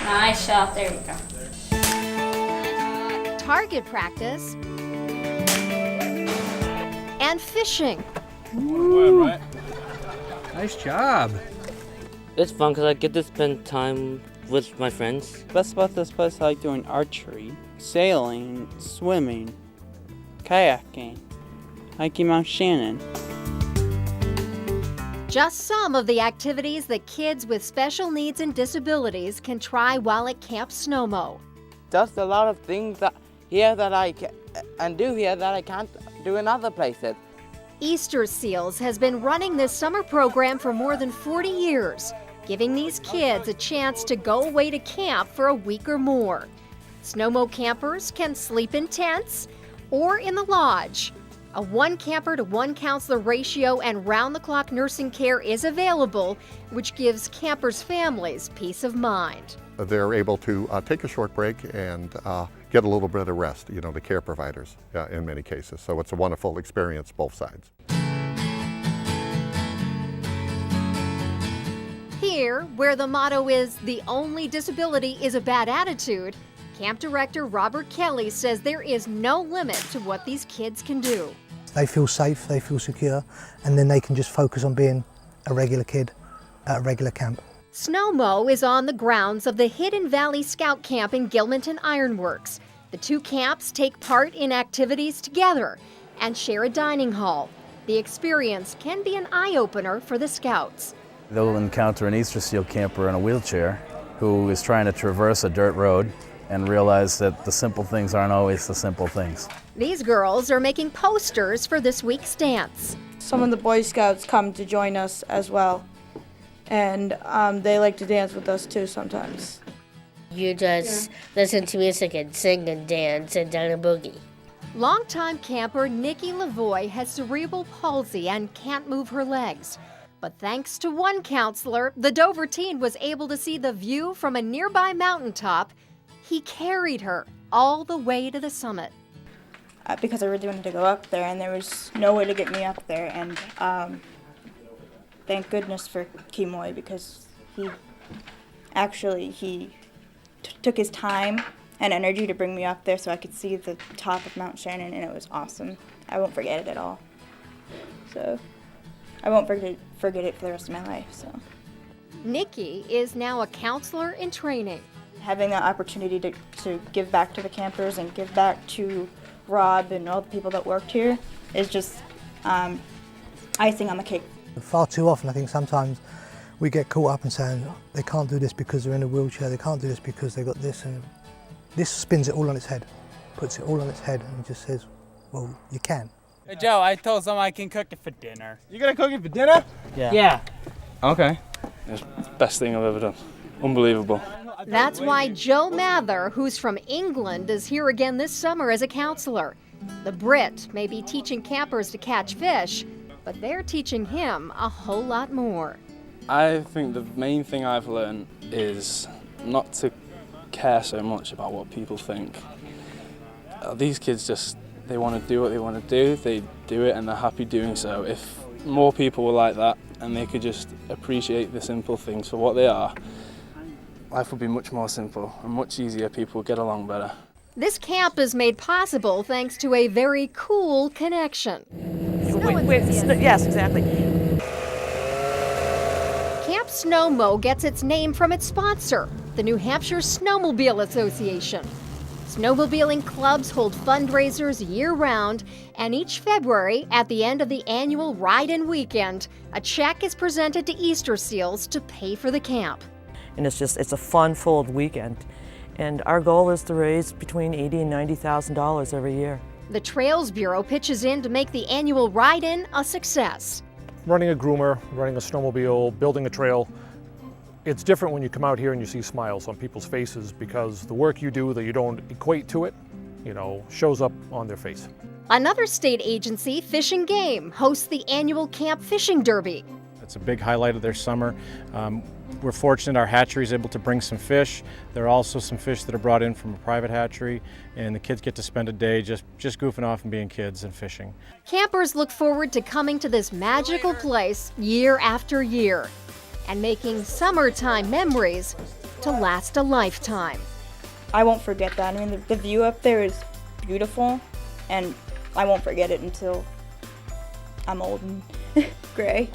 Nice shot. There you go. Target practice, and fishing. Ooh. Nice job. It's fun because I get to spend time with my friends. Best about this place, I like doing archery, sailing, swimming, kayaking, hiking Mount Shannon. Just some of the activities that kids with special needs and disabilities can try while at Camp Sno-mo. Does a lot of things that here that I can and do here that I can't do in other places. Easter Seals has been running this summer program for more than 40 years, giving these kids a chance to go away to camp for a week or more. Sno-mo campers can sleep in tents or in the lodge. A 1 camper to 1 counselor ratio and round-the-clock nursing care is available, which gives campers' families peace of mind. They're able to take a short break and get a little bit of rest, the care providers in many cases. So it's a wonderful experience, both sides. Here, where the motto is, "The only disability is a bad attitude," Camp Director Robert Kelly says there is no limit to what these kids can do. They feel safe, they feel secure, and then they can just focus on being a regular kid at a regular camp. Sno-mo is on the grounds of the Hidden Valley Scout Camp in Gilmanton Ironworks. The 2 camps take part in activities together and share a dining hall. The experience can be an eye-opener for the Scouts. They'll encounter an Easter Seal camper in a wheelchair who is trying to traverse a dirt road and realize that the simple things aren't always the simple things. These girls are making posters for this week's dance. Some of the Boy Scouts come to join us as well, and they like to dance with us too sometimes. You just listen to music and sing and dance and down a boogie. Longtime camper Nikki Lavoie has cerebral palsy and can't move her legs. But thanks to 1 counselor, the Dover teen was able to see the view from a nearby mountaintop. He carried her all the way to the summit. Because I really wanted to go up there, and there was no way to get me up there. And thank goodness for Kimoy, because he took his time and energy to bring me up there so I could see the top of Mount Shannon, and it was awesome. I won't forget it at all. So I won't forget it for the rest of my life. So Nikki is now a counselor in training. having the opportunity to give back to the campers and give back to Rob and all the people that worked here is just icing on the cake. Far too often, I think sometimes we get caught up in saying they can't do this because they're in a wheelchair, they can't do this because they got this, and this spins it all on its head, puts it all on its head and just says, well, you can. Hey Joe, I told someone I can cook it for dinner. You gonna cook it for dinner? Yeah. Okay. It's the best thing I've ever done. Unbelievable. That's why Joe Mather, who's from England, is here again this summer as a counselor. The Brit may be teaching campers to catch fish, but they're teaching him a whole lot more. I think the main thing I've learned is not to care so much about what people think. These kids just, they want to do what they want to do, they do it and they're happy doing so. If more people were like that and they could just appreciate the simple things for what they are, life would be much more simple and much easier, people would get along better. This camp is made possible thanks to a very cool connection. Yes, exactly. Camp Sno-mo gets its name from its sponsor, the New Hampshire Snowmobile Association. Snowmobiling clubs hold fundraisers year-round, and each February, at the end of the annual Ride-In Weekend, a check is presented to Easter Seals to pay for the camp. And it's a fun-filled weekend. And our goal is to raise between $80,000 and $90,000 every year. The Trails Bureau pitches in to make the annual Ride-In a success. Running a groomer, running a snowmobile, building a trail, it's different when you come out here and you see smiles on people's faces because the work you do that you don't equate to it, shows up on their face. Another state agency, Fish and Game, hosts the annual Camp Fishing Derby. It's a big highlight of their summer. We're fortunate our hatchery is able to bring some fish. There are also some fish that are brought in from a private hatchery, and the kids get to spend a day just goofing off and being kids and fishing. Campers look forward to coming to this magical place year after year and making summertime memories to last a lifetime. I won't forget that. I mean, the view up there is beautiful, and I won't forget it until I'm old and gray.